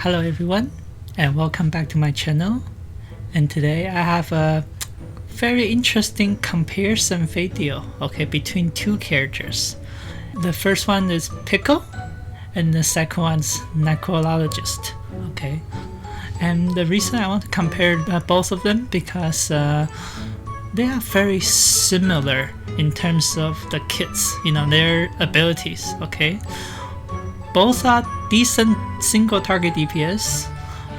Hello everyone, and welcome back to my channel. And today I have a very interesting comparison video, between two characters. The first one is Pickle, and the second one's Necrologist. And the reason I want to compare both of them because they are very similar in terms of the kits, their abilities. Both are decent single target DPS,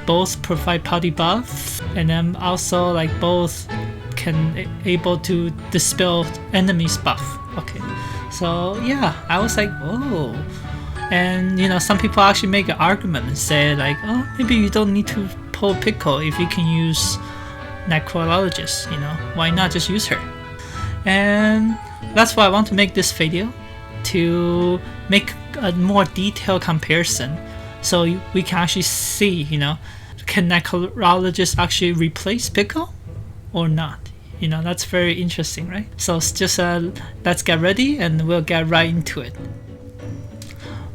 both provide party buff, and then also both can able to dispel enemies buff. So yeah, I was like, oh. And some people actually make an argument and say oh, maybe you don't need to pull Pickle if you can use Necrologist, why not just use her? And that's why I want to make this video, to make a more detailed comparison so we can actually see, can Necrologist actually replace Pickle or not? That's very interesting, right? So it's just let's get ready and we'll get right into it.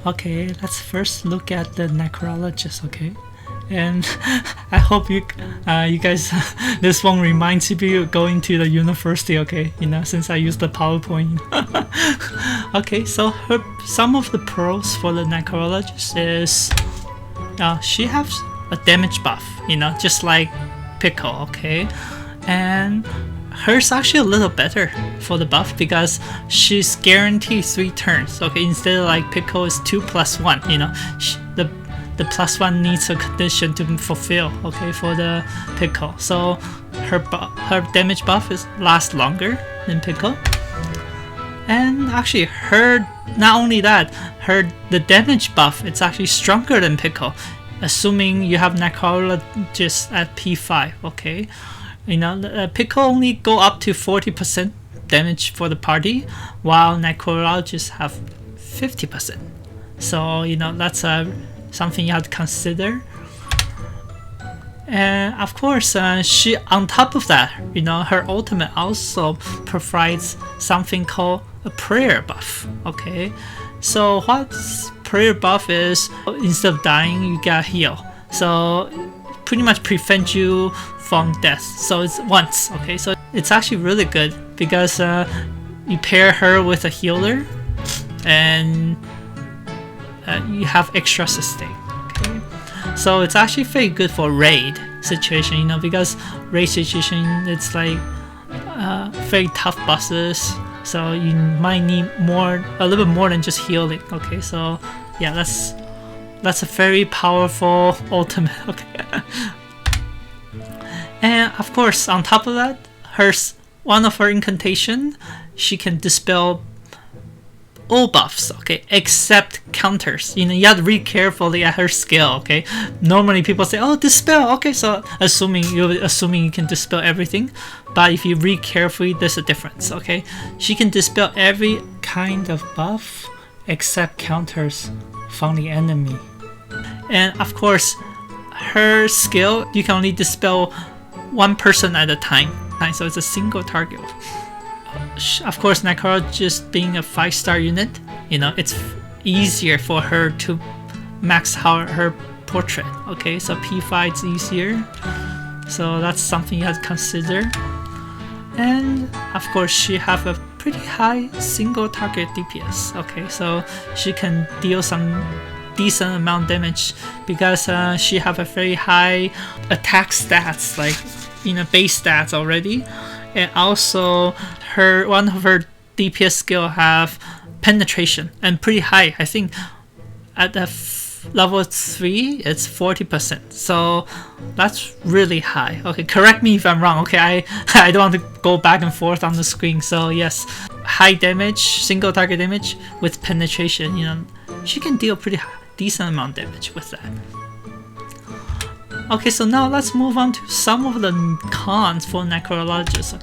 Let's first look at the Necrologist. And I hope you guys this won't remind you going to the university, since I used the PowerPoint. So some of the pros for the Necrologist is she has a damage buff, just like Pickle, and hers actually a little better for the buff because she's guaranteed 3 turns, instead of Pickle is 2+1, the +1 needs a condition to fulfill, for the Pickle. So her damage buff lasts longer than Pickle. And actually not only that, the damage buff, it's actually stronger than Pickle, assuming you have Necrologist at P5, Pickle only go up to 40% damage for the party, while Necrologists have 50%. So that's something you have to consider. And of course, she on top of that, her ultimate also provides something called a prayer buff. So what prayer buff is, instead of dying, you get heal. So pretty much prevent you from death. So it's once. So it's actually really good because you pair her with a healer and you have extra sustain. So it's actually very good for raid situation, because raid situation, it's very tough bosses, so you might need a little bit more than just healing. So yeah, that's a very powerful ultimate. And of course, on top of that, one of her incantation, she can dispel all buffs, except counters. You have to read carefully at her skill. Normally people say, oh, dispel. So assuming you can dispel everything, but if you read carefully, there's a difference. She can dispel every kind of buff except counters from the enemy. And of course, her skill, you can only dispel one person at a time, so it's a single target. Of course, Necrologist being a 5-star unit, it's easier for her to max out her portrait. So P5 is easier, so that's something you have to consider. And of course, she have a pretty high single target DPS. So she can deal some decent amount of damage because she have a very high attack stats, base stats already. And also one of her DPS skill have penetration and pretty high. I think at the level 3 it's 40%, so that's really high. Correct me if I'm wrong. I don't want to go back and forth on the screen. So yes, high damage, single target damage with penetration, she can deal pretty decent amount of damage with that. So now let's move on to some of the cons for Necrologist.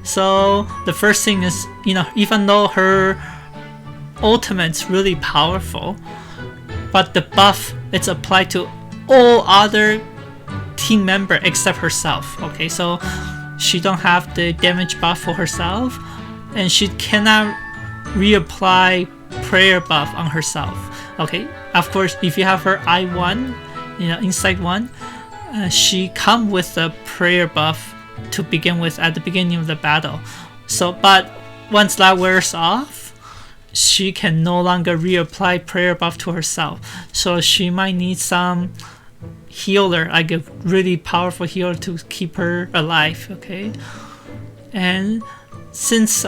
So the first thing is, even though her ultimate's really powerful, but the buff, it's applied to all other team member except herself. So she don't have the damage buff for herself, and she cannot reapply prayer buff on herself. Of course, if you have her I1, inside one. She come with a prayer buff to begin with at the beginning of the battle. So, but once that wears off, she can no longer reapply prayer buff to herself. So she might need some healer, like a really powerful healer to keep her alive. Okay, and since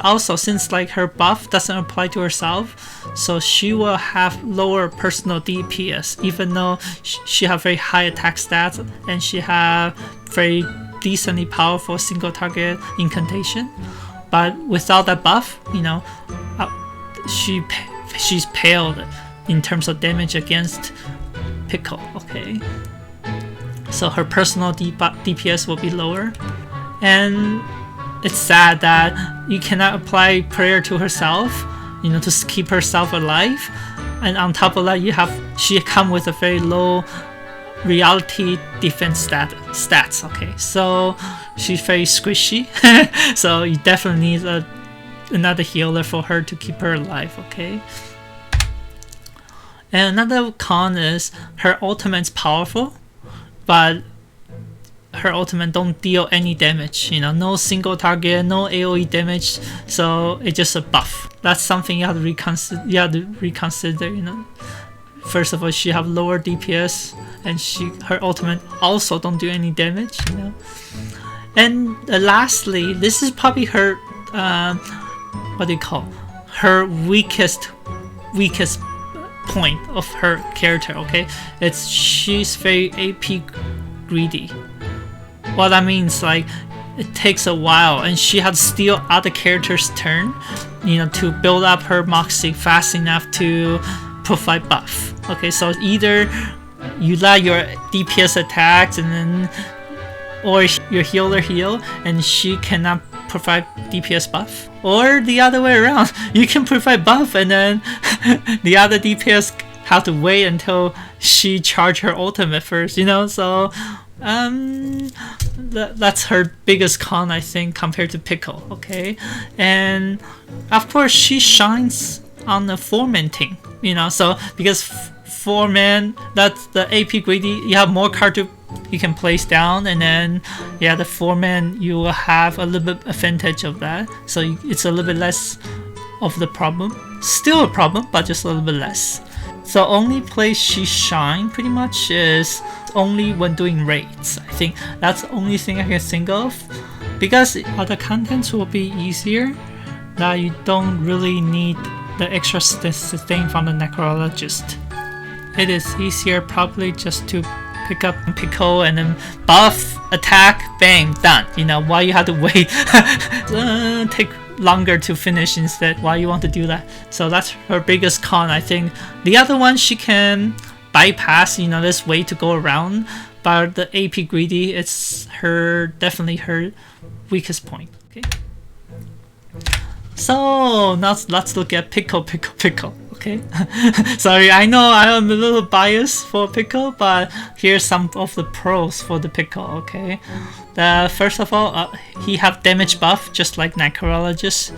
like her buff doesn't apply to herself, so she will have lower personal DPS, even though she have very high attack stats and she have very decently powerful single target incantation. But without that buff, she's paled in terms of damage against Pickle. Okay, so her personal DPS will be lower, and it's sad that you cannot apply prayer to herself, to keep herself alive. And on top of that, she come with a very low reality defense stats. Okay, so she's very squishy. So you definitely need another healer for her to keep her alive. Okay. And another con is her ultimate's powerful, but her ultimate don't deal any damage. No single target, no AoE damage. So it's just a buff. That's something you have to reconsider. First of all, she have lower DPS, and her ultimate also don't do any damage. And lastly, this is probably her her weakest point of her character. Okay, she's very AP greedy. What that means, like, it takes a while, and she had to steal other characters' turn, to build up her moxie fast enough to provide buff. Okay, so either you let your DPS attacks or your healer heal, and she cannot provide DPS buff, or the other way around. You can provide buff, and then the other DPS have to wait until she charge her ultimate first. So. That's her biggest con, I think, compared to Pickle. Okay, and of course she shines on the 4-man team. So because 4-man, that's the AP greedy. You have more cards you can place down, and then the 4-man, you will have a little bit advantage of that. So it's a little bit less of the problem. Still a problem, but just a little bit less. So only place she shine pretty much is only when doing raids. I think that's the only thing I can think of, because other contents will be easier. That you don't really need the extra sustain from the Necrologist. It is easier probably just to pick up Pickle and then buff, attack, bang, done. Why you have to wait take longer to finish instead? Why you want to do that? So that's her biggest con, I think. The other one, she can bypass, this way to go around, but the AP greedy, it's definitely her weakest point. Okay, so now let's look at Pickle. Okay, sorry, I know I am a little biased for Pickle, but here's some of the pros for the Pickle. Okay, first of all, he have damage buff just like Necrologist,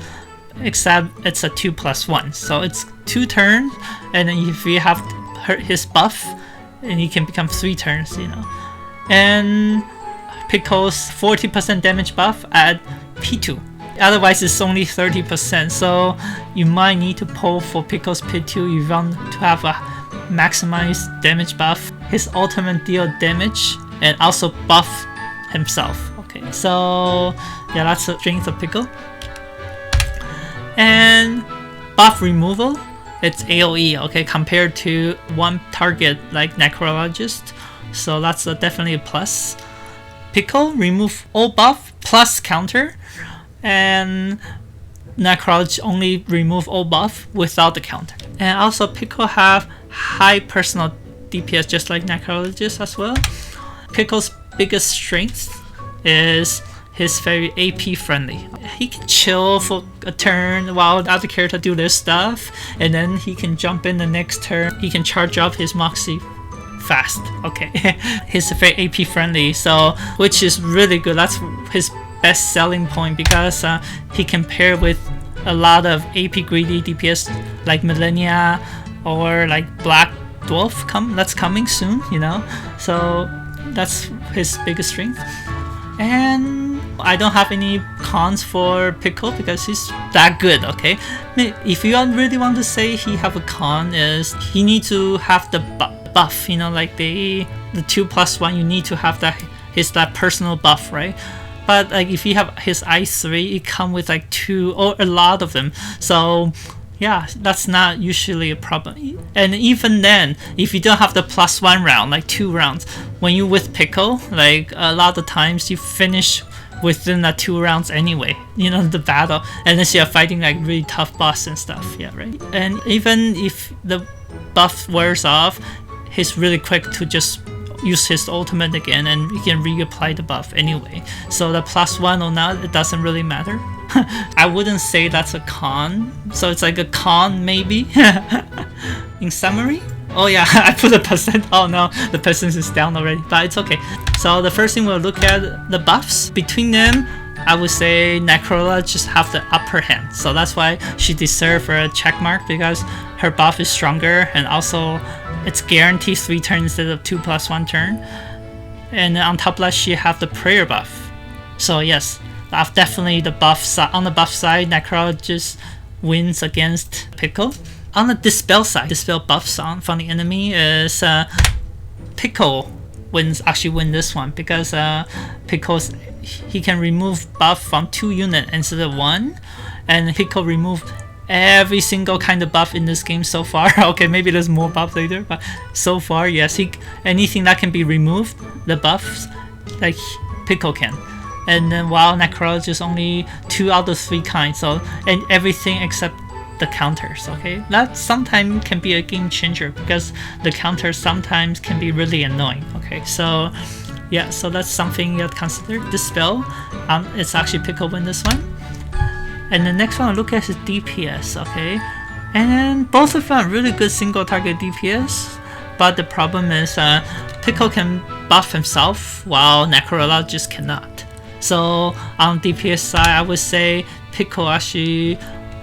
except it's a 2+1, so it's 2 turns, and then if you have his buff, and he can become 3 turns. And Pickle's 40% damage buff at P2. Otherwise, it's only 30%. So you might need to pull for Pickle's P2 if you want to have a maximized damage buff. His ultimate deal damage and also buff himself. Okay, so that's the strength of Pickle. And buff removal, it's AoE. Okay, compared to one target like Necrologist. So that's definitely a plus. Pickle remove all buff plus counter, and Necrologist only remove all buff without the counter. And also Pickle have high personal DPS just like Necrologist as well. Pickle's biggest strength is his very AP friendly. He can chill for a turn while the other character do their stuff, and then he can jump in the next turn. He can charge up his Moxie fast. Okay, he's very AP friendly, so which is really good. That's his best selling point, because he can pair with a lot of AP greedy DPS like Millennia or like Black dwarf that's coming soon, you know, so that's his biggest strength. And I don't have any cons for Pickle because he's that good, okay? If you really want to say he have a con, is he need to have the buff, you know, like the 2+1, you need to have that personal buff, right? But like if you have his I3, it come with like 2 or a lot of them, so yeah, that's not usually a problem. And even then, if you don't have the +1 round, like 2 rounds, when you with Pickle, like a lot of times you finish within the 2 rounds anyway, you know, the battle, unless you're fighting like really tough boss and stuff, yeah, right? And even if the buff wears off, he's really quick to just use his ultimate again and he can reapply the buff anyway. So the +1 or not, it doesn't really matter. I wouldn't say that's a con, so it's like a con maybe. In summary, oh yeah, I put a percent. Oh no, the percent is down already, but it's okay. So the first thing we'll look at the buffs. Between them, I would say Necrologist have the upper hand, so that's why she deserves a check mark, because her buff is stronger and also it's guaranteed 3 turns instead of 2+1 turn. And on top of that, she have the prayer buff. So yes, definitely the buff on the buff side, Necrologist wins against Pickle. On the dispel side, dispel buffs from the enemy is Pickle actually win this one, because Pickle's he can remove buff from 2 units instead of 1, and Pickle remove every single kind of buff in this game so far. Okay, maybe there's more buff later, but so far, yes, anything that can be removed, the buffs, like Pickle can. And then while Necrologist only 2 out of 3 kinds, so and everything except the counters, okay? That sometimes can be a game changer, because the counters sometimes can be really annoying, okay? So yeah, so that's something you have to consider. Dispel, it's actually Pickle win this one. And the next one I look at is DPS, okay? And both of them are really good single target DPS, but the problem is Pickle can buff himself while Necrologist cannot. So on DPS side, I would say Pickle actually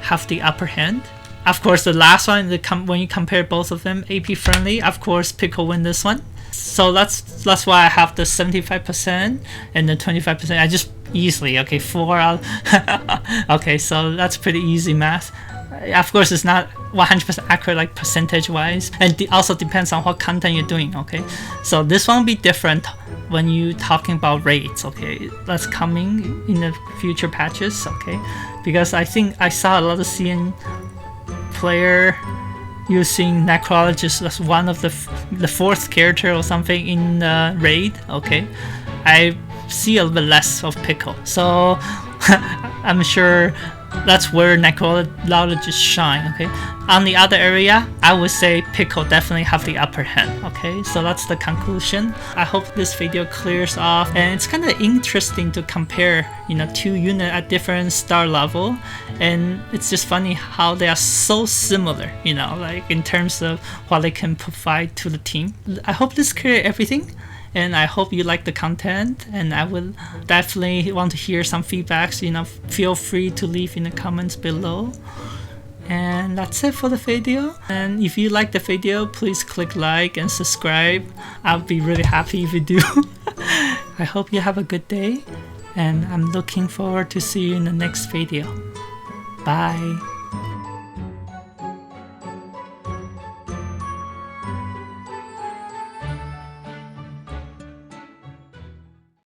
have the upper hand. Of course, the last one, when you compare both of them, AP friendly, of course Pickle win this one. So that's why I have the 75% and the 25%. I just easily, okay, 4 out. Okay, so that's pretty easy math. Of course, it's not 100% accurate, like percentage wise, and it also depends on what content you're doing, okay? So this one will be different when you talking about raids, okay? That's coming in the future patches, okay? Because I think I saw a lot of CN player using Necrologist as one of the 4th character or something in the raid, okay? I see a little bit less of Pickle, so I'm sure that's where Necrologist shine, okay? On the other area, I would say Pickle definitely have the upper hand, okay? So that's the conclusion. I hope this video clears off, and it's kind of interesting to compare, you know, 2 units at different star level, and it's just funny how they are so similar, you know, like in terms of what they can provide to the team. I hope this clears everything, and I hope you like the content, and I will definitely want to hear some feedbacks, you know, feel free to leave in the comments below. And that's it for the video, and if you like the video, please click like and subscribe. I'll be really happy if you do. I hope you have a good day, and I'm looking forward to see you in the next video. Bye.